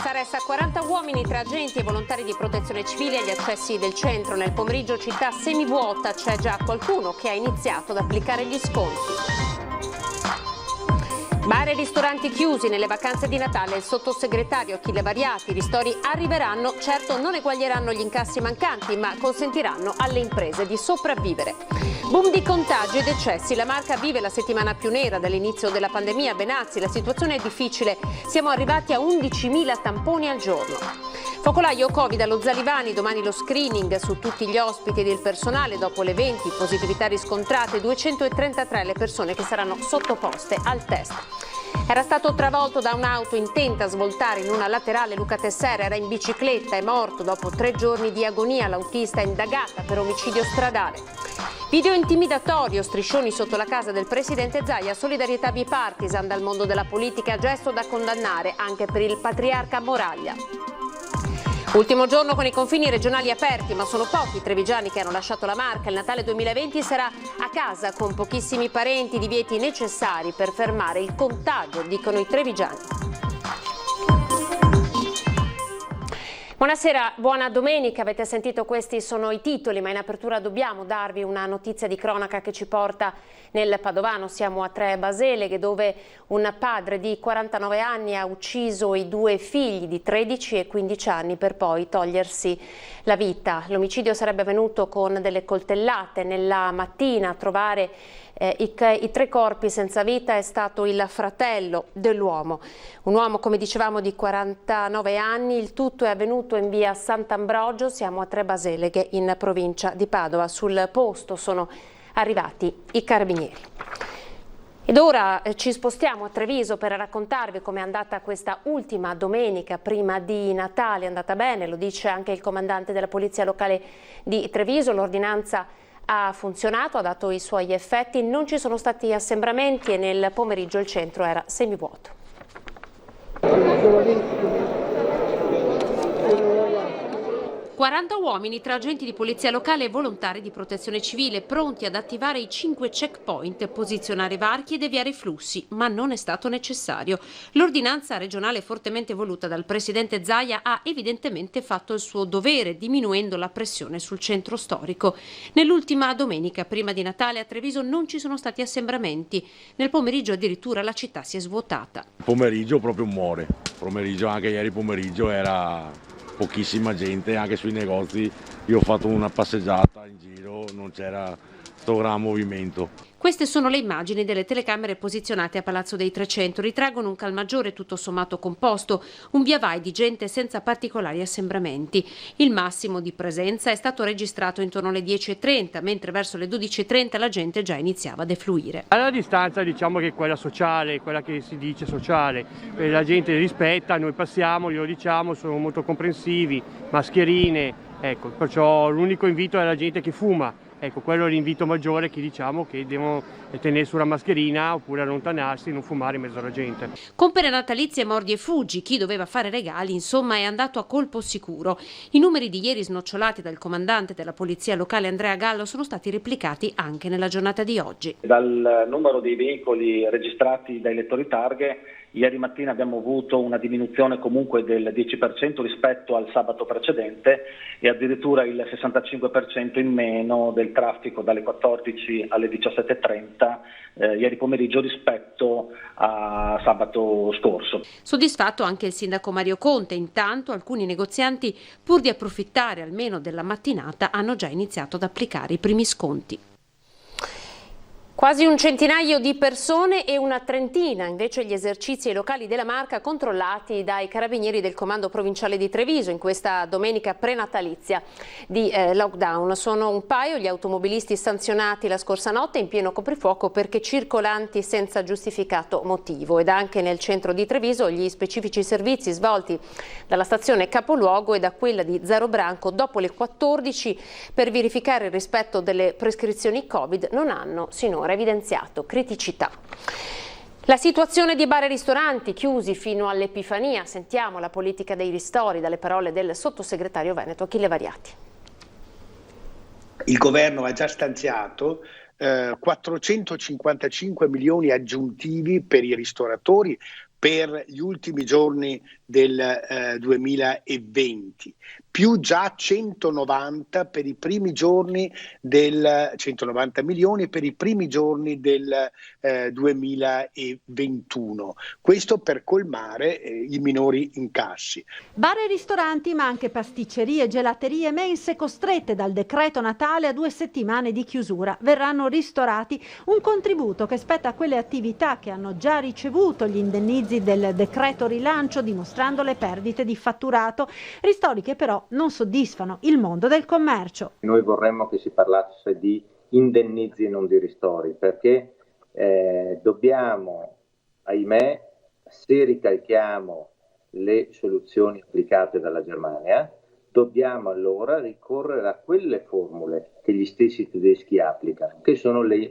Forza arresta 40 uomini tra agenti e volontari di protezione civile agli accessi del centro. Nel pomeriggio città semivuota, c'è già qualcuno che ha iniziato ad applicare gli sconti. Bar e ristoranti chiusi nelle vacanze di Natale. Il sottosegretario Achille Variati: i ristori arriveranno, certo non eguaglieranno gli incassi mancanti, ma consentiranno alle imprese di sopravvivere. Boom di contagi e decessi. La Marca vive la settimana più nera dall'inizio della pandemia. Benazzi: la situazione è difficile, siamo arrivati a 11.000 tamponi al giorno. Focolaio Covid allo Zalivani, domani lo screening su tutti gli ospiti ed il personale. Dopo le 20 positività riscontrate, 233 le persone che saranno sottoposte al test. Era stato travolto da un'auto intenta a svoltare in una laterale. Luca Tessera era in bicicletta, è morto dopo 3 giorni di agonia. L'autista è indagata per omicidio stradale. Video intimidatorio, striscioni sotto la casa del presidente Zaia, solidarietà bipartisan dal mondo della politica, gesto da condannare anche per il patriarca Moraglia. Ultimo giorno con i confini regionali aperti, ma sono pochi i trevigiani che hanno lasciato la Marca. Il Natale 2020 sarà a casa con pochissimi parenti, divieti necessari per fermare il contagio, dicono i trevigiani. Buonasera, buona domenica. Avete sentito, questi sono i titoli, ma in apertura dobbiamo darvi una notizia di cronaca che ci porta nel Padovano. Siamo a Tre Baseleghe, dove un padre di 49 anni ha ucciso i 2 figli di 13 e 15 anni per poi togliersi la vita. L'omicidio sarebbe avvenuto con delle coltellate. Nella mattina a trovare i 3 corpi senza vita è stato il fratello dell'uomo, un uomo, come dicevamo, di 49 anni. Il tutto è avvenuto in via Sant'Ambrogio, siamo a Tre Baseleghe in provincia di Padova. Sul posto sono arrivati i carabinieri. Ed ora ci spostiamo a Treviso per raccontarvi com'è andata questa ultima domenica prima di Natale. È andata bene, lo dice anche il comandante della Polizia Locale di Treviso. L'ordinanza ha funzionato, ha dato i suoi effetti, non ci sono stati assembramenti e nel pomeriggio il centro era semivuoto. 40 uomini tra agenti di polizia locale e volontari di protezione civile pronti ad attivare i 5 checkpoint, posizionare varchi e deviare i flussi, ma non è stato necessario. L'ordinanza regionale fortemente voluta dal presidente Zaia ha evidentemente fatto il suo dovere, diminuendo la pressione sul centro storico. Nell'ultima domenica prima di Natale a Treviso non ci sono stati assembramenti. Nel pomeriggio addirittura la città si è svuotata. Il pomeriggio proprio muore. Pomeriggio, anche ieri pomeriggio era pochissima gente, anche sui negozi. Io ho fatto una passeggiata in giro, non c'era sto gran movimento. Queste sono le immagini delle telecamere posizionate a Palazzo dei 300. Ritraggono un calmaggiore tutto sommato composto, un via vai di gente senza particolari assembramenti. Il massimo di presenza è stato registrato intorno alle 10:30, mentre verso le 12:30 la gente già iniziava a defluire. Alla distanza, diciamo che quella sociale, quella che si dice sociale, la gente rispetta, noi passiamo, glielo diciamo, sono molto comprensivi, mascherine, ecco, perciò l'unico invito è alla gente che fuma. Ecco, quello è l'invito maggiore, che diciamo che devono tenere sulla mascherina oppure allontanarsi, non fumare in mezzo alla gente. Compere natalizie, mordi e fuggi, chi doveva fare regali, insomma, è andato a colpo sicuro. I numeri di ieri snocciolati dal comandante della polizia locale Andrea Gallo sono stati replicati anche nella giornata di oggi. Dal numero dei veicoli registrati dai lettori targhe, ieri mattina abbiamo avuto una diminuzione comunque del 10% rispetto al sabato precedente e addirittura il 65% in meno del traffico dalle 14 alle 17:30 ieri pomeriggio rispetto a sabato scorso. Soddisfatto anche il sindaco Mario Conte. Intanto alcuni negozianti, pur di approfittare almeno della mattinata, hanno già iniziato ad applicare i primi sconti. Quasi un centinaio di persone e una trentina invece gli esercizi ai locali della Marca controllati dai carabinieri del comando provinciale di Treviso in questa domenica prenatalizia di lockdown. Sono un paio gli automobilisti sanzionati la scorsa notte in pieno coprifuoco perché circolanti senza giustificato motivo, ed anche nel centro di Treviso gli specifici servizi svolti dalla stazione capoluogo e da quella di Zero Branco dopo le 14 per verificare il rispetto delle prescrizioni Covid non hanno sinora evidenziato criticità. La situazione di bar e ristoranti chiusi fino all'Epifania. Sentiamo la politica dei ristori dalle parole del sottosegretario veneto Achille Variati. Il governo ha già stanziato 455 milioni aggiuntivi per i ristoratori per gli ultimi giorni del 2020, più già 190 per i primi giorni 190 milioni per i primi giorni del 2021. Questo per colmare i minori incassi. Bar e ristoranti, ma anche pasticcerie, gelaterie, mense costrette dal decreto Natale a 2 settimane di chiusura. Verranno ristorati, un contributo che spetta a quelle attività che hanno già ricevuto gli indennizi del decreto rilancio, dimostrando le perdite di fatturato, ristori che però non soddisfano il mondo del commercio. Noi vorremmo che si parlasse di indennizi e non di ristori, perché dobbiamo, ahimè, se ricalchiamo le soluzioni applicate dalla Germania, dobbiamo allora ricorrere a quelle formule che gli stessi tedeschi applicano, che sono gli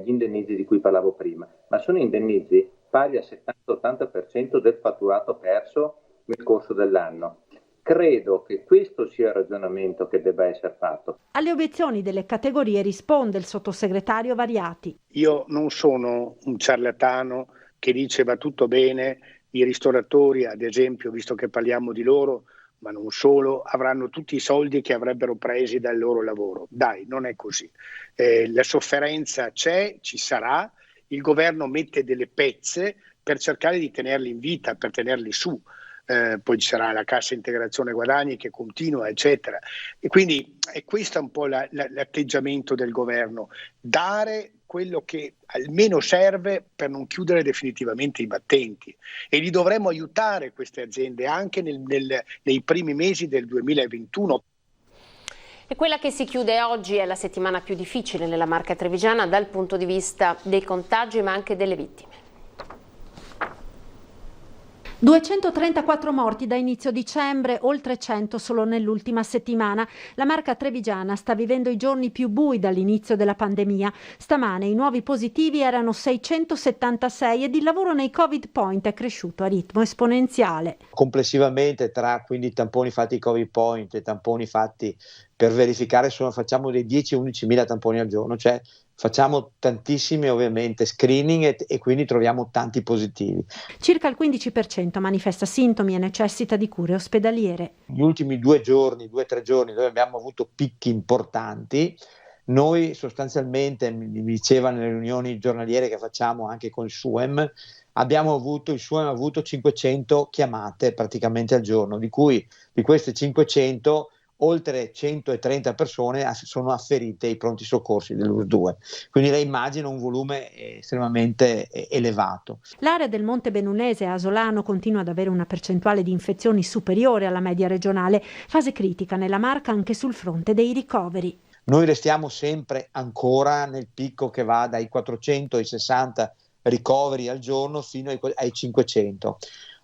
indennizi di cui parlavo prima, ma sono indennizi pari al 70-80% del fatturato perso nel corso dell'anno. Credo che questo sia il ragionamento che debba essere fatto. Alle obiezioni delle categorie risponde il sottosegretario Variati. Io non sono un ciarlatano che dice va tutto bene, i ristoratori ad esempio, visto che parliamo di loro, ma non solo, avranno tutti i soldi che avrebbero presi dal loro lavoro. Dai, non è così. La sofferenza c'è, ci sarà, il governo mette delle pezze per cercare di tenerli in vita, per tenerli su. Poi ci sarà la cassa integrazione guadagni che continua, eccetera. E quindi è questo un po' l'atteggiamento del governo, dare quello che almeno serve per non chiudere definitivamente i battenti, e li dovremmo aiutare queste aziende anche nei primi mesi del 2021. E quella che si chiude oggi è la settimana più difficile nella Marca trevigiana dal punto di vista dei contagi ma anche delle vittime. 234 morti da inizio dicembre, oltre 100 solo nell'ultima settimana. La Marca trevigiana sta vivendo i giorni più bui dall'inizio della pandemia. Stamane i nuovi positivi erano 676 ed il lavoro nei Covid Point è cresciuto a ritmo esponenziale. Complessivamente tra quindi tamponi fatti Covid Point e tamponi fatti per verificare, facciamo dei 10-11 mila tamponi al giorno, cioè facciamo tantissimi ovviamente screening e quindi troviamo tanti positivi. Circa il 15% manifesta sintomi e necessita di cure ospedaliere. Gli ultimi 2 o 3 giorni dove abbiamo avuto picchi importanti, noi sostanzialmente, mi diceva nelle riunioni giornaliere che facciamo anche con il SUEM, il SUEM ha avuto 500 chiamate praticamente al giorno, di queste 500 oltre 130 persone sono afferite ai pronti soccorsi dell'UR2, quindi lei immagina un volume estremamente elevato. L'area del Monte Benunese a Asolano continua ad avere una percentuale di infezioni superiore alla media regionale, fase critica nella Marca anche sul fronte dei ricoveri. Noi restiamo sempre ancora nel picco che va dai 400 ai 60 ricoveri al giorno fino ai 500.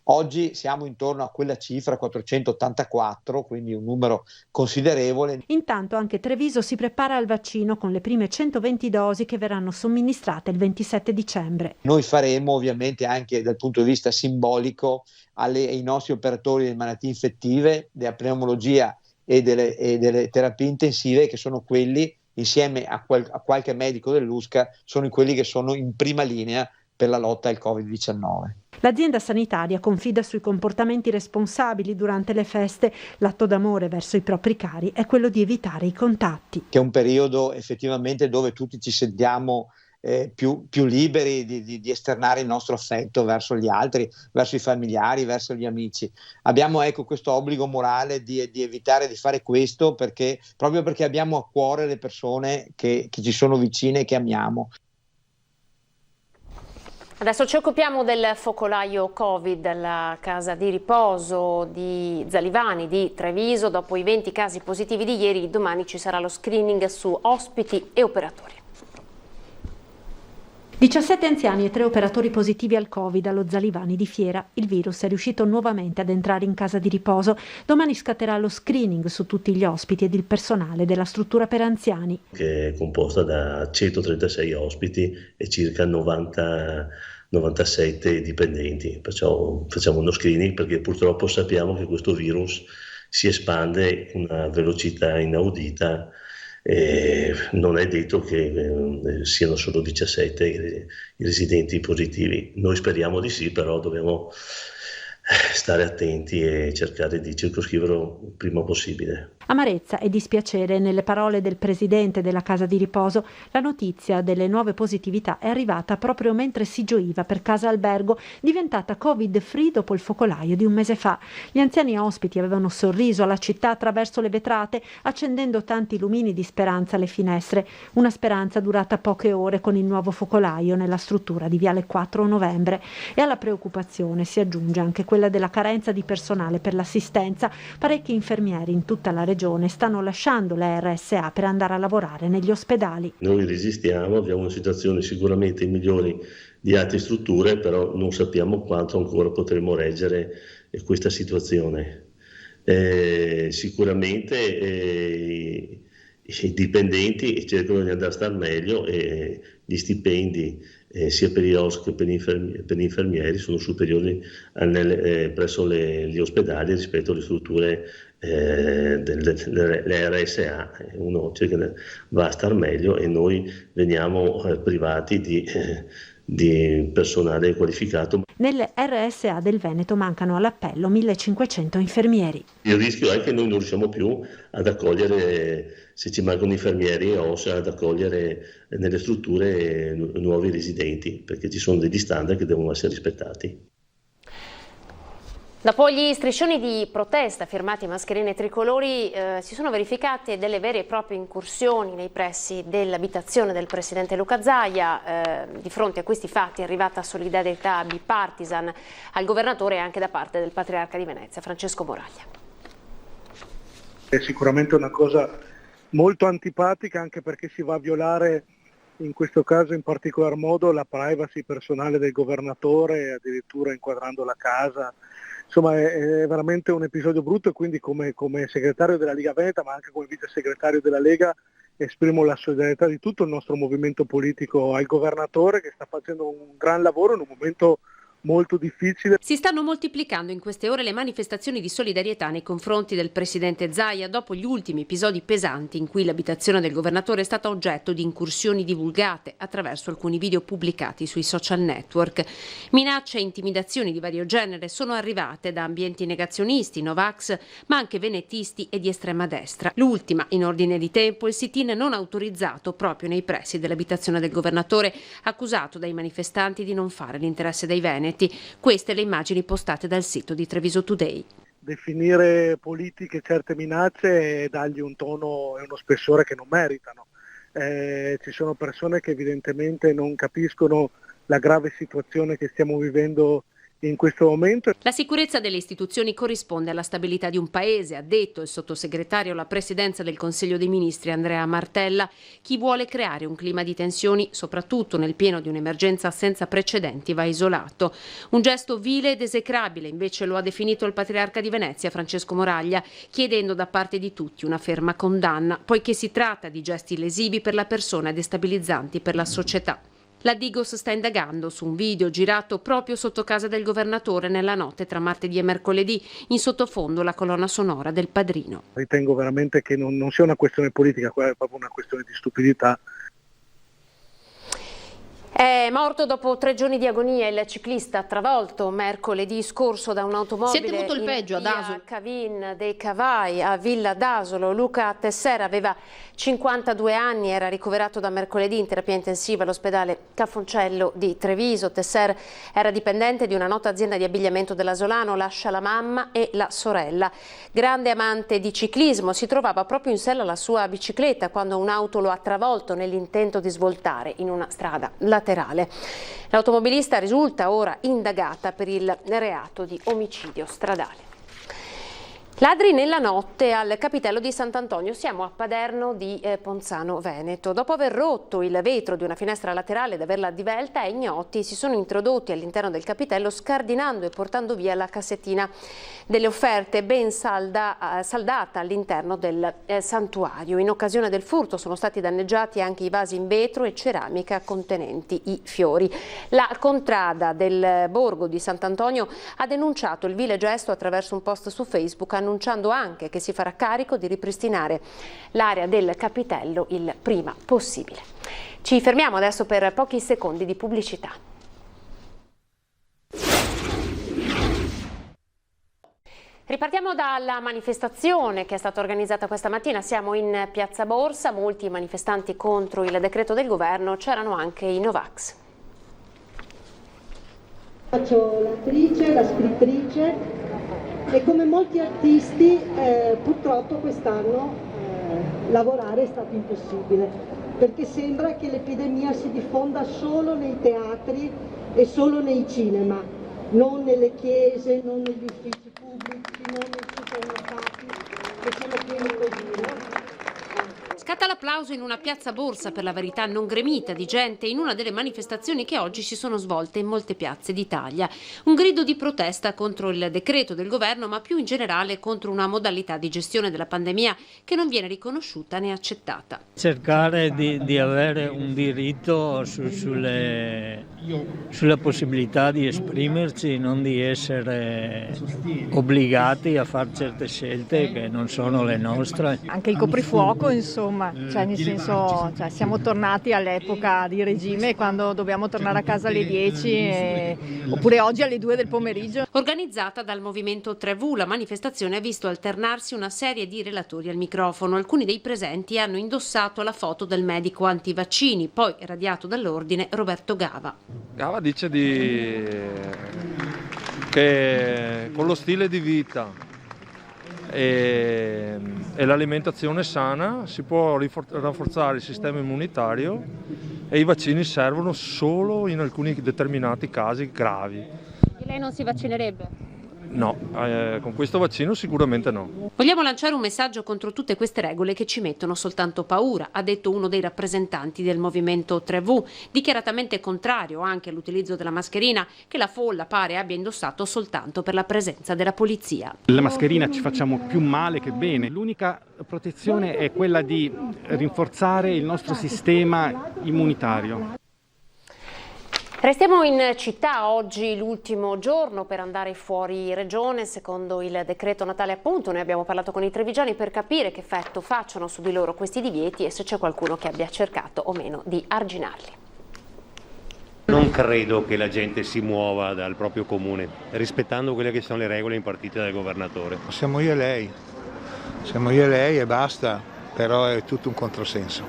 Oggi siamo intorno a quella cifra, 484, quindi un numero considerevole. Intanto anche Treviso si prepara al vaccino con le prime 120 dosi che verranno somministrate il 27 dicembre. Noi faremo ovviamente anche dal punto di vista simbolico ai nostri operatori delle malattie infettive, della pneumologia e delle terapie intensive, che sono quelli, insieme a qualche medico dell'USCA, sono quelli che sono in prima linea per la lotta al Covid-19. L'azienda sanitaria confida sui comportamenti responsabili durante le feste. L'atto d'amore verso i propri cari è quello di evitare i contatti. Che è un periodo effettivamente dove tutti ci sentiamo più liberi di esternare il nostro affetto verso gli altri, verso i familiari, verso gli amici. Abbiamo questo obbligo morale di evitare di fare questo proprio perché abbiamo a cuore le persone che ci sono vicine e che amiamo. Adesso ci occupiamo del focolaio Covid alla casa di riposo di Zalivani di Treviso. Dopo i 20 casi positivi di ieri, domani ci sarà lo screening su ospiti e operatori. 17 anziani e 3 operatori positivi al Covid allo Zalivani di Fiera. Il virus è riuscito nuovamente ad entrare in casa di riposo. Domani scatterà lo screening su tutti gli ospiti ed il personale della struttura per anziani. Che è composta da 136 ospiti e circa 97 dipendenti. Perciò facciamo uno screening perché purtroppo sappiamo che questo virus si espande con una velocità inaudita. Non è detto che siano solo 17 i residenti positivi. Noi speriamo di sì, però dobbiamo stare attenti e cercare di circoscriverlo il prima possibile. Amarezza e dispiacere nelle parole del presidente della casa di riposo. La notizia delle nuove positività è arrivata proprio mentre si gioiva per Casa Albergo, diventata Covid-free dopo il focolaio di un mese fa. Gli anziani ospiti avevano sorriso alla città attraverso le vetrate, accendendo tanti lumini di speranza alle finestre. Una speranza durata poche ore con il nuovo focolaio nella struttura di Viale 4 Novembre. E alla preoccupazione si aggiunge anche quella della carenza di personale per l'assistenza. Parecchi infermieri in tutta la regione stanno lasciando le RSA per andare a lavorare negli ospedali. Noi resistiamo, abbiamo una situazione sicuramente migliore di altre strutture, però non sappiamo quanto ancora potremo reggere questa situazione. Sicuramente i dipendenti cercano di andare a star meglio e gli stipendi sia per i OSC che per gli infermieri sono superiori presso gli ospedali rispetto alle strutture delle RSA. Uno cerca va a star meglio e noi veniamo privati di personale qualificato. Nelle RSA del Veneto mancano all'appello 1500 infermieri. Il rischio è che noi non riusciamo più ad accogliere, se ci mancano infermieri o ad accogliere nelle strutture nuovi residenti, perché ci sono degli standard che devono essere rispettati. Dopo gli striscioni di protesta firmati mascherine tricolori si sono verificate delle vere e proprie incursioni nei pressi dell'abitazione del presidente Luca Zaia. Di fronte a questi fatti è arrivata solidarietà bipartisan al governatore anche da parte del patriarca di Venezia, Francesco Moraglia. È sicuramente una cosa molto antipatica, anche perché si va a violare in questo caso in particolar modo la privacy personale del governatore, addirittura inquadrando la casa. Insomma è veramente un episodio brutto e quindi come segretario della Lega Veneta, ma anche come vice segretario della Lega, esprimo la solidarietà di tutto il nostro movimento politico al governatore, che sta facendo un gran lavoro in un momento molto difficile. Si stanno moltiplicando in queste ore le manifestazioni di solidarietà nei confronti del presidente Zaia dopo gli ultimi episodi pesanti in cui l'abitazione del governatore è stata oggetto di incursioni divulgate attraverso alcuni video pubblicati sui social network. Minacce e intimidazioni di vario genere sono arrivate da ambienti negazionisti, Novax, ma anche venetisti e di estrema destra. L'ultima, in ordine di tempo, il sit-in non autorizzato proprio nei pressi dell'abitazione del governatore, accusato dai manifestanti di non fare l'interesse dei veneti. Queste le immagini postate dal sito di Treviso Today. Definire politiche certe minacce e dargli un tono e uno spessore che non meritano. Ci sono persone che evidentemente non capiscono la grave situazione che stiamo vivendo in questo momento. La sicurezza delle istituzioni corrisponde alla stabilità di un paese, ha detto il sottosegretario alla presidenza del Consiglio dei Ministri Andrea Martella. Chi vuole creare un clima di tensioni, soprattutto nel pieno di un'emergenza senza precedenti, va isolato. Un gesto vile ed esecrabile, invece, lo ha definito il patriarca di Venezia Francesco Moraglia, chiedendo da parte di tutti una ferma condanna, poiché si tratta di gesti lesivi per la persona e destabilizzanti per la società. La Digos sta indagando su un video girato proprio sotto casa del governatore nella notte tra martedì e mercoledì, in sottofondo la colonna sonora del Padrino. Ritengo veramente che non sia una questione politica, quella è proprio una questione di stupidità. È morto dopo 3 giorni di agonia il ciclista travolto mercoledì scorso da un'automobile. Si è temuto il peggio a Dasolo. Cavin dei Cavai a Villa d'Asolo. Luca Tessera aveva 52 anni, era ricoverato da mercoledì in terapia intensiva all'ospedale Cafoncello di Treviso. Tesser era dipendente di una nota azienda di abbigliamento dell'Asolano, lascia la mamma e la sorella. Grande amante di ciclismo, si trovava proprio in sella alla sua bicicletta quando un'auto lo ha travolto nell'intento di svoltare in una strada laterale. L'automobilista risulta ora indagata per il reato di omicidio stradale. Ladri nella notte al capitello di Sant'Antonio. Siamo a Paderno di Ponzano Veneto. Dopo aver rotto il vetro di una finestra laterale ed averla divelta, ignoti si sono introdotti all'interno del capitello scardinando e portando via la cassettina delle offerte ben saldata all'interno del santuario. In occasione del furto sono stati danneggiati anche i vasi in vetro e ceramica contenenti i fiori. La contrada del borgo di Sant'Antonio ha denunciato il vile gesto attraverso un post su Facebook, annunciando anche che si farà carico di ripristinare l'area del capitello il prima possibile. Ci fermiamo adesso per pochi secondi di pubblicità. Ripartiamo dalla manifestazione che è stata organizzata questa mattina. Siamo in Piazza Borsa, molti manifestanti contro il decreto del governo, c'erano anche i Novax. Faccio l'attrice, la scrittrice e come molti artisti purtroppo quest'anno lavorare è stato impossibile, perché sembra che l'epidemia si diffonda solo nei teatri e solo nei cinema, non nelle chiese, non negli uffici pubblici, non nei supermercati, che sono pieni così, no? Scatta l'applauso in una Piazza Borsa, per la verità non gremita di gente, in una delle manifestazioni che oggi si sono svolte in molte piazze d'Italia. Un grido di protesta contro il decreto del governo, ma più in generale contro una modalità di gestione della pandemia che non viene riconosciuta né accettata. Cercare di avere un diritto sulla possibilità di esprimerci, non di essere obbligati a fare certe scelte che non sono le nostre. Anche il coprifuoco, insomma, nel senso, siamo tornati all'epoca di regime, quando dobbiamo tornare a casa alle 10 oppure oggi alle 2 del pomeriggio. Organizzata dal movimento 3V, la manifestazione ha visto alternarsi una serie di relatori al microfono. Alcuni dei presenti hanno indossato la foto del medico antivaccini, poi radiato dall'ordine Roberto Gava. Gava dice che con lo stile di vita e l'alimentazione sana si può rafforzare il sistema immunitario e i vaccini servono solo in alcuni determinati casi gravi. E lei non si vaccinerebbe? No, con questo vaccino sicuramente no. Vogliamo lanciare un messaggio contro tutte queste regole che ci mettono soltanto paura, ha detto uno dei rappresentanti del movimento 3V, dichiaratamente contrario anche all'utilizzo della mascherina che la folla pare abbia indossato soltanto per la presenza della polizia. La mascherina ci facciamo più male che bene. L'unica protezione è quella di rinforzare il nostro sistema immunitario. Restiamo in città, oggi l'ultimo giorno per andare fuori regione, secondo il decreto Natale appunto. Noi abbiamo parlato con i trevigiani per capire che effetto facciano su di loro questi divieti e se c'è qualcuno che abbia cercato o meno di arginarli. Non credo che la gente si muova dal proprio comune, rispettando quelle che sono le regole impartite dal governatore. Siamo io e lei e basta, però è tutto un controsenso.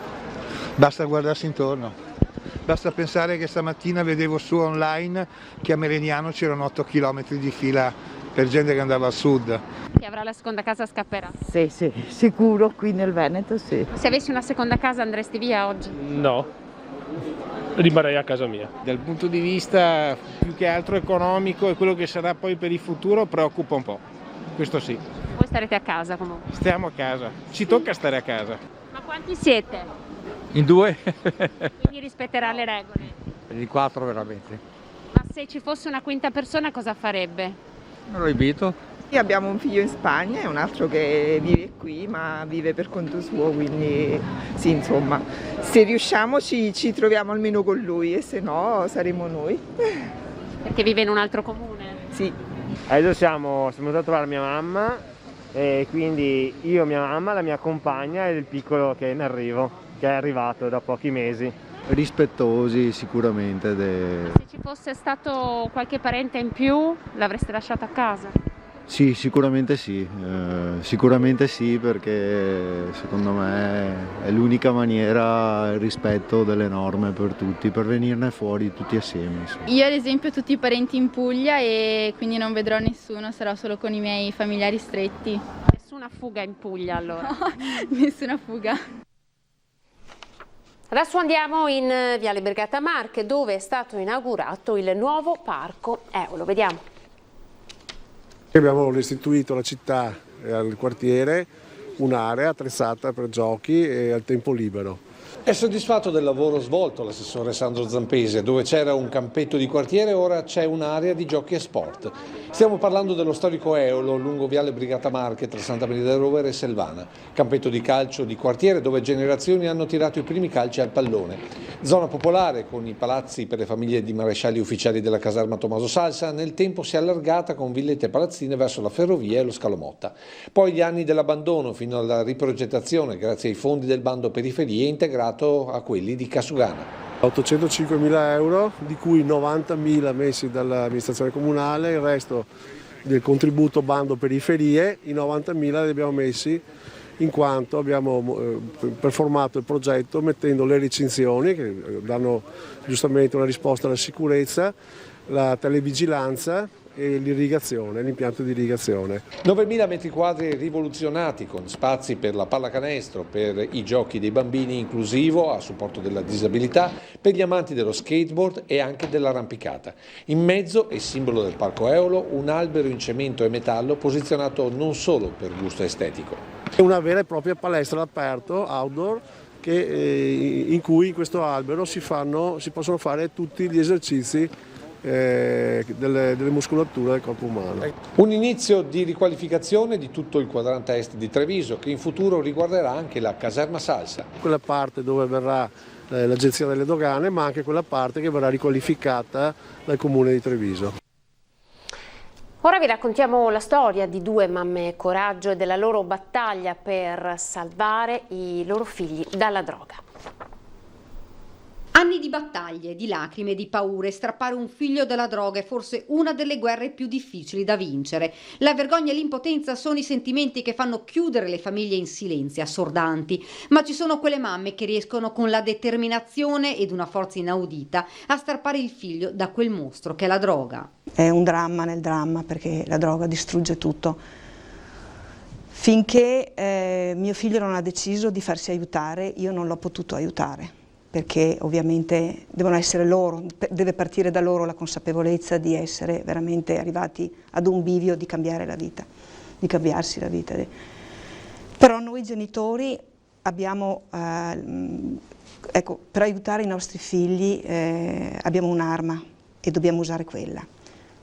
Basta guardarsi intorno. Basta pensare che stamattina vedevo su online che a Meridiano c'erano 8 chilometri di fila per gente che andava al sud. Chi avrà la seconda casa scapperà? Sì, sicuro, qui nel Veneto sì. Se avessi una seconda casa andresti via oggi? No, rimarrei a casa mia. Dal punto di vista più che altro economico e quello che sarà poi per il futuro preoccupa un po', questo sì. Voi starete a casa comunque? Stiamo a casa, ci tocca stare a casa. Ma quanti siete? In 2? Quindi rispetterà le regole? In 4 veramente. Ma se ci fosse una quinta persona cosa farebbe? Non lo invito. Abbiamo un figlio in Spagna e un altro che vive qui ma vive per conto suo, quindi sì, insomma, se riusciamo ci troviamo almeno con lui e se no saremo noi. Perché vive in un altro comune? Sì. Adesso siamo andati a trovare mia mamma e quindi io, mia mamma, la mia compagna e il piccolo che è in arrivo, che è arrivato da pochi mesi. Rispettosi sicuramente. Se ci fosse stato qualche parente in più l'avreste lasciato a casa? Sì, sicuramente sì, perché secondo me è l'unica maniera, il rispetto delle norme per tutti, per venirne fuori tutti assieme. Insomma. Io ad esempio ho tutti i parenti in Puglia e quindi non vedrò nessuno, sarò solo con i miei familiari stretti. Nessuna fuga in Puglia allora? No, nessuna fuga. Adesso andiamo in Viale Brigata Marche, dove è stato inaugurato il nuovo parco Eolo. Vediamo. Abbiamo restituito alla città e al quartiere un'area attrezzata per giochi e al tempo libero. È soddisfatto del lavoro svolto l'assessore Sandro Zampese, dove c'era un campetto di quartiere, ora c'è un'area di giochi e sport. Stiamo parlando dello storico Eolo, lungo Viale Brigata Marche, tra Santa Maria del Rovere e Selvana. Campetto di calcio di quartiere dove generazioni hanno tirato i primi calci al pallone. Zona popolare con i palazzi per le famiglie di marescialli ufficiali della caserma Tommaso Salsa, nel tempo si è allargata con villette e palazzine verso la ferrovia e lo Scalo Motta. Poi gli anni dell'abbandono fino alla riprogettazione grazie ai fondi del bando periferie integrato a quelli di Casugana. 805.000 euro, di cui 90.000 messi dall'amministrazione comunale, il resto del contributo bando periferie, i 90.000 li abbiamo messi in quanto abbiamo performato il progetto mettendo le recinzioni che danno giustamente una risposta alla sicurezza, la televigilanza e l'irrigazione, l'impianto di irrigazione. 9.000 metri quadri rivoluzionati con spazi per la pallacanestro, per i giochi dei bambini inclusivo a supporto della disabilità, per gli amanti dello skateboard e anche dell'arrampicata. In mezzo, e simbolo del Parco Eolo, un albero in cemento e metallo posizionato non solo per gusto estetico. È una vera e propria palestra all'aperto, outdoor, in cui in questo albero si possono fare tutti gli esercizi delle muscolature del corpo umano. Un inizio di riqualificazione di tutto il quadrante est di Treviso che in futuro riguarderà anche la caserma Salsa. Quella parte dove verrà l'agenzia delle dogane, ma anche quella parte che verrà riqualificata dal comune di Treviso. Ora vi raccontiamo la storia di due mamme coraggio e della loro battaglia per salvare i loro figli dalla droga. Anni di battaglie, di lacrime, di paure, strappare un figlio dalla droga è forse una delle guerre più difficili da vincere. La vergogna e l'impotenza sono i sentimenti che fanno chiudere le famiglie in silenzio, assordanti, ma ci sono quelle mamme che riescono con la determinazione ed una forza inaudita a strappare il figlio da quel mostro che è la droga. È un dramma nel dramma perché la droga distrugge tutto. Finché mio figlio non ha deciso di farsi aiutare, io non l'ho potuto aiutare. Perché ovviamente devono essere loro, deve partire da loro la consapevolezza di essere veramente arrivati ad un bivio di cambiare la vita, di cambiarsi la vita. Però noi genitori abbiamo, ecco, per aiutare i nostri figli abbiamo un'arma e dobbiamo usare quella.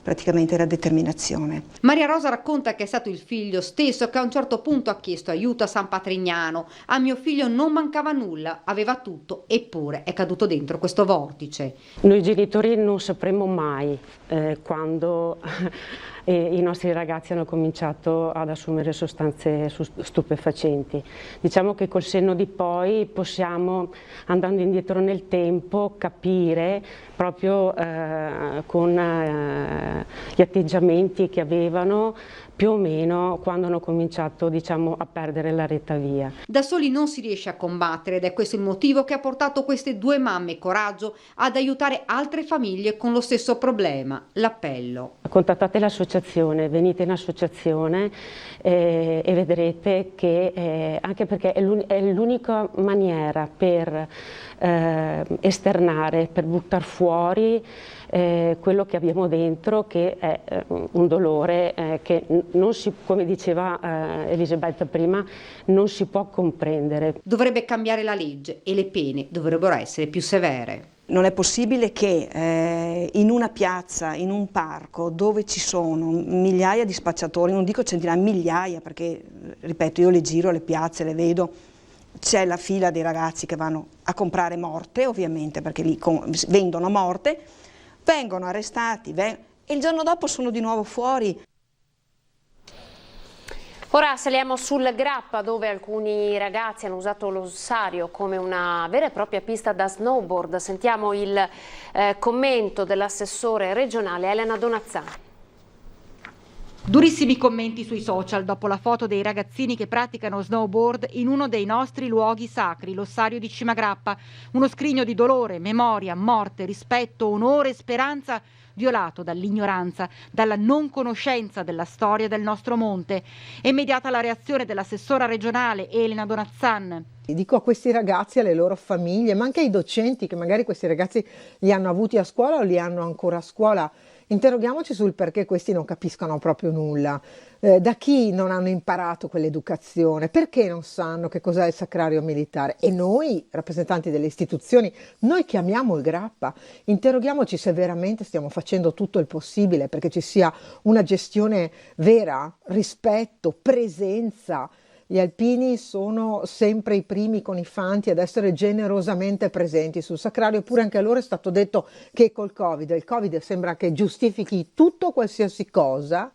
Praticamente la determinazione. Maria Rosa racconta che è stato il figlio stesso che a un certo punto ha chiesto aiuto a San Patrignano. A mio figlio non mancava nulla, aveva tutto, eppure è caduto dentro questo vortice. Noi genitori non sapremo mai quando i nostri ragazzi hanno cominciato ad assumere sostanze stupefacenti. Diciamo che col senno di poi possiamo, andando indietro nel tempo, capire proprio con gli atteggiamenti che avevano più o meno quando hanno cominciato, diciamo, a perdere la retta via. Da soli non si riesce a combattere ed è questo il motivo che ha portato queste due mamme coraggio ad aiutare altre famiglie con lo stesso problema, l'appello. Contattate l'associazione, venite in associazione e vedrete che anche perché è l'unica maniera per esternare, per buttare fuori quello che abbiamo dentro, che è un dolore che non si, come diceva Elisabetta prima, non si può comprendere. Dovrebbe cambiare la legge e le pene dovrebbero essere più severe. Non è possibile che in una piazza, in un parco, dove ci sono migliaia di spacciatori, non dico centinaia, migliaia, perché, ripeto, io le giro, le piazze, le vedo, c'è la fila dei ragazzi che vanno a comprare morte, ovviamente, perché lì vendono morte, vengono arrestati e il giorno dopo sono di nuovo fuori. Ora saliamo sul Grappa, dove alcuni ragazzi hanno usato l'ossario come una vera e propria pista da snowboard. Sentiamo il commento dell'assessore regionale Elena Donazzani. Durissimi commenti sui social dopo la foto dei ragazzini che praticano snowboard in uno dei nostri luoghi sacri, l'ossario di Cimagrappa. Uno scrigno di dolore, memoria, morte, rispetto, onore e speranza violato dall'ignoranza, dalla non conoscenza della storia del nostro monte. È immediata la reazione dell'assessora regionale Elena Donazzan. Dico a questi ragazzi, alle loro famiglie, ma anche ai docenti che magari questi ragazzi li hanno avuti a scuola o li hanno ancora a scuola, interroghiamoci sul perché questi non capiscono proprio nulla, da chi non hanno imparato quell'educazione, perché non sanno che cos'è il sacrario militare. E noi, rappresentanti delle istituzioni, noi chiamiamo il Grappa, interroghiamoci se veramente stiamo facendo tutto il possibile perché ci sia una gestione vera, rispetto, presenza. Gli alpini sono sempre i primi con i fanti ad essere generosamente presenti sul sacrario, eppure anche a loro è stato detto che col Covid, il Covid sembra che giustifichi tutto, qualsiasi cosa,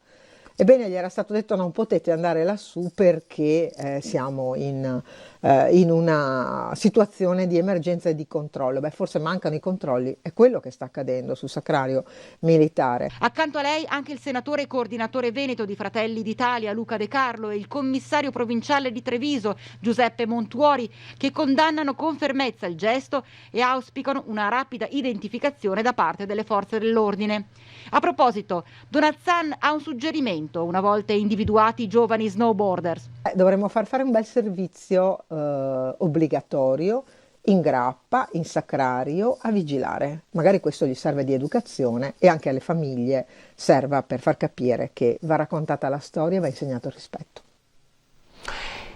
Ebbene, gli era stato detto: non potete andare lassù perché siamo in una situazione di emergenza e di controllo. Beh, forse mancano i controlli, è quello che sta accadendo sul Sacrario Militare. Accanto a lei anche il senatore e coordinatore veneto di Fratelli d'Italia Luca De Carlo e il commissario provinciale di Treviso Giuseppe Montuori, che condannano con fermezza il gesto e auspicano una rapida identificazione da parte delle forze dell'ordine. A proposito, Donazzan ha un suggerimento una volta individuati i giovani snowboarders. Dovremmo far fare un bel servizio obbligatorio in grappa, in Sacrario, a vigilare. Magari questo gli serve di educazione e anche alle famiglie serva per far capire che va raccontata la storia e va insegnato il rispetto.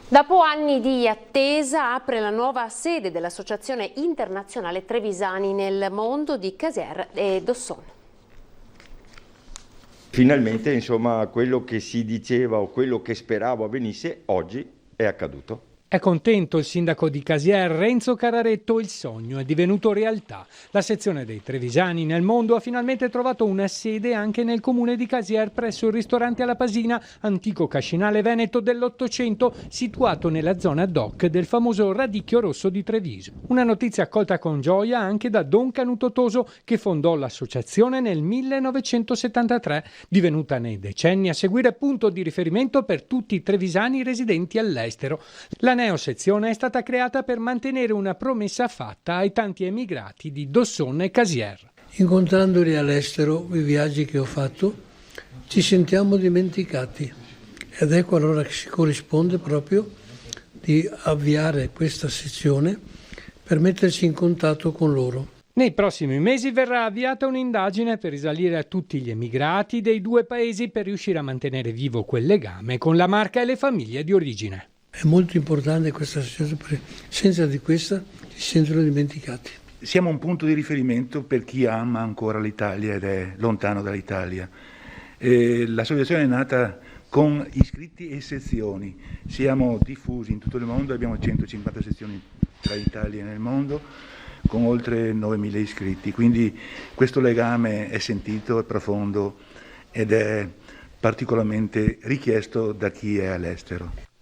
Dopo anni di attesa apre la nuova sede dell'Associazione Internazionale Trevisani nel mondo di Casier e Dosson. Finalmente, insomma, quello che si diceva o quello che speravo avvenisse oggi è accaduto. È contento il sindaco di Casier, Renzo Cararetto. Il sogno è divenuto realtà. La sezione dei Trevisani nel mondo ha finalmente trovato una sede anche nel comune di Casier, presso il ristorante alla Pasina, antico cascinale veneto dell'Ottocento, situato nella zona DOC del famoso Radicchio Rosso di Treviso. Una notizia accolta con gioia anche da Don Canuto Toso, che fondò l'associazione nel 1973, divenuta nei decenni a seguire punto di riferimento per tutti i trevisani residenti all'estero. La neosezione è stata creata per mantenere una promessa fatta ai tanti emigrati di Dosson e Casier. Incontrandoli all'estero, i viaggi che ho fatto, ci sentiamo dimenticati ed ecco allora che si corrisponde proprio di avviare questa sezione per metterci in contatto con loro. Nei prossimi mesi verrà avviata un'indagine per risalire a tutti gli emigrati dei due paesi per riuscire a mantenere vivo quel legame con la marca e le famiglie di origine. È molto importante questa associazione perché senza di questa si sentono dimenticati. Siamo un punto di riferimento per chi ama ancora l'Italia ed è lontano dall'Italia. L'associazione è nata con iscritti e sezioni. Siamo diffusi in tutto il mondo, abbiamo 150 sezioni tra l'Italia e nel mondo, con oltre 9.000 iscritti. Quindi questo legame è sentito, è profondo ed è particolarmente richiesto da chi è all'estero.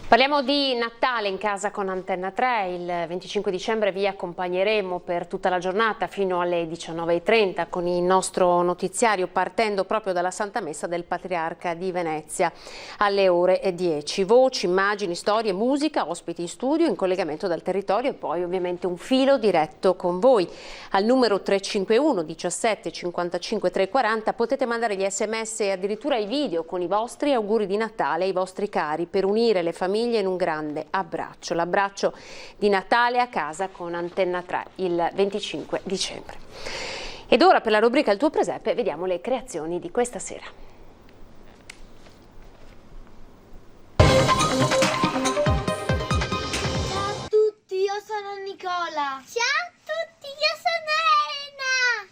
Parliamo di Natale in casa con Antenna 3, il 25 dicembre vi accompagneremo per tutta la giornata fino alle 19:30 con il nostro notiziario, partendo proprio dalla Santa Messa del Patriarca di Venezia alle ore 10. Voci, immagini, storie, musica, ospiti in studio, in collegamento dal territorio e poi ovviamente un filo diretto con voi. Al numero 351 17 55 340 potete mandare gli sms e addirittura i video con i vostri auguri di Natale ai vostri cari per unire le famiglie in un grande abbraccio, l'abbraccio di Natale a casa con Antenna 3 il 25 dicembre. Ed ora per la rubrica Il tuo presepe vediamo le creazioni di questa sera. Ciao a tutti, io sono Nicola. Ciao a tutti, io sono Elena.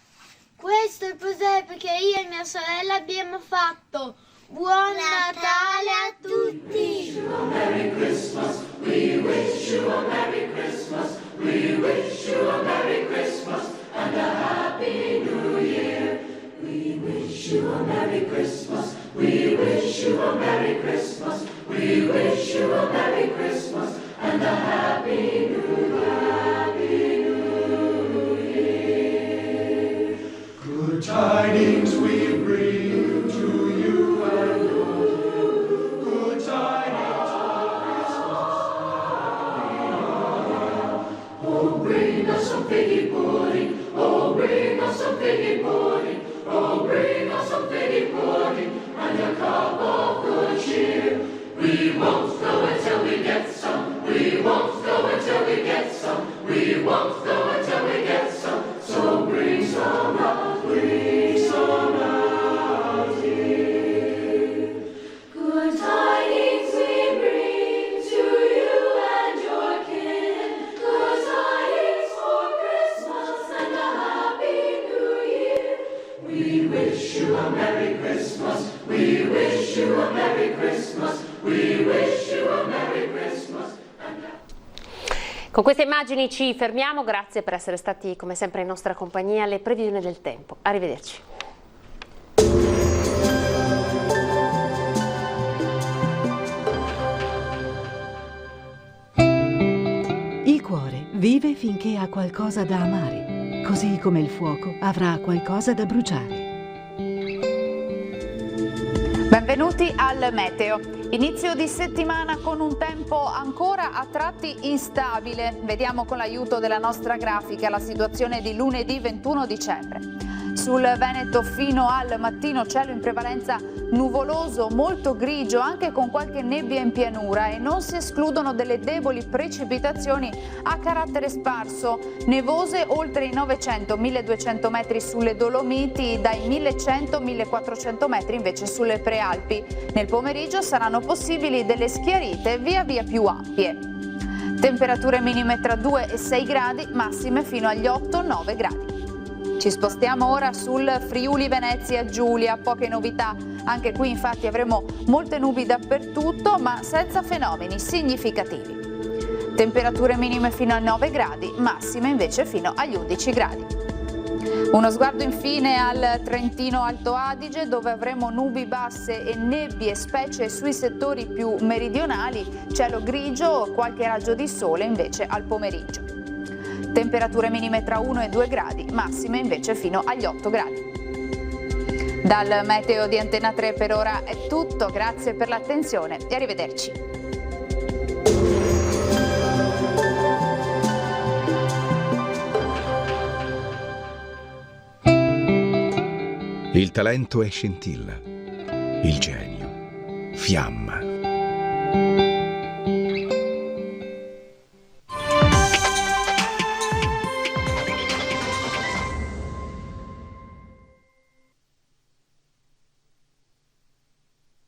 Questo è il presepe che io e mia sorella abbiamo fatto. Buon Natale a tutti! Merry Christmas, we wish you a Merry Christmas, we wish you a Merry Christmas and a Happy New Year. We wish you a Merry Christmas, we wish you a Merry Christmas, we wish you a Merry Christmas and a Happy New Year. Good tidings we bring to you. Bring us some figgy pudding, oh bring us some figgy pudding, oh bring us some figgy pudding, and a cup of good cheer. We won't go until we get some, we won't go until we get some, we won't go until we get some, so bring some out, bring some out here. Good tidings we bring to you and your kin, good tidings for Christmas and a Happy New Year. We wish you a Merry Christmas, we wish you a Merry Christmas, we wish you a Merry Christmas. Con queste immagini ci fermiamo, grazie per essere stati come sempre in nostra compagnia. Le previsioni del tempo, arrivederci. Vive finché ha qualcosa da amare, così come il fuoco avrà qualcosa da bruciare. Benvenuti al Meteo. Inizio di settimana con un tempo ancora a tratti instabile. Vediamo con l'aiuto della nostra grafica la situazione di lunedì 21 dicembre. Sul Veneto fino al mattino cielo in prevalenza nuvoloso, molto grigio, anche con qualche nebbia in pianura, e non si escludono delle deboli precipitazioni a carattere sparso, nevose oltre i 900-1200 metri sulle Dolomiti, dai 1100-1400 metri invece sulle Prealpi. Nel pomeriggio saranno possibili delle schiarite via via più ampie. Temperature minime tra 2 e 6 gradi, massime fino agli 8-9 gradi. Ci spostiamo ora sul Friuli Venezia Giulia, poche novità. Anche qui infatti avremo molte nubi dappertutto, ma senza fenomeni significativi. Temperature minime fino a 9 gradi, massime invece fino agli 11 gradi. Uno sguardo infine al Trentino Alto Adige, dove avremo nubi basse e nebbie, specie sui settori più meridionali, cielo grigio, qualche raggio di sole invece al pomeriggio. Temperature minime tra 1 e 2 gradi, massime invece fino agli 8 gradi. Dal Meteo di Antena 3 per ora è tutto, grazie per l'attenzione e arrivederci. Il talento è scintilla, il genio, fiamma.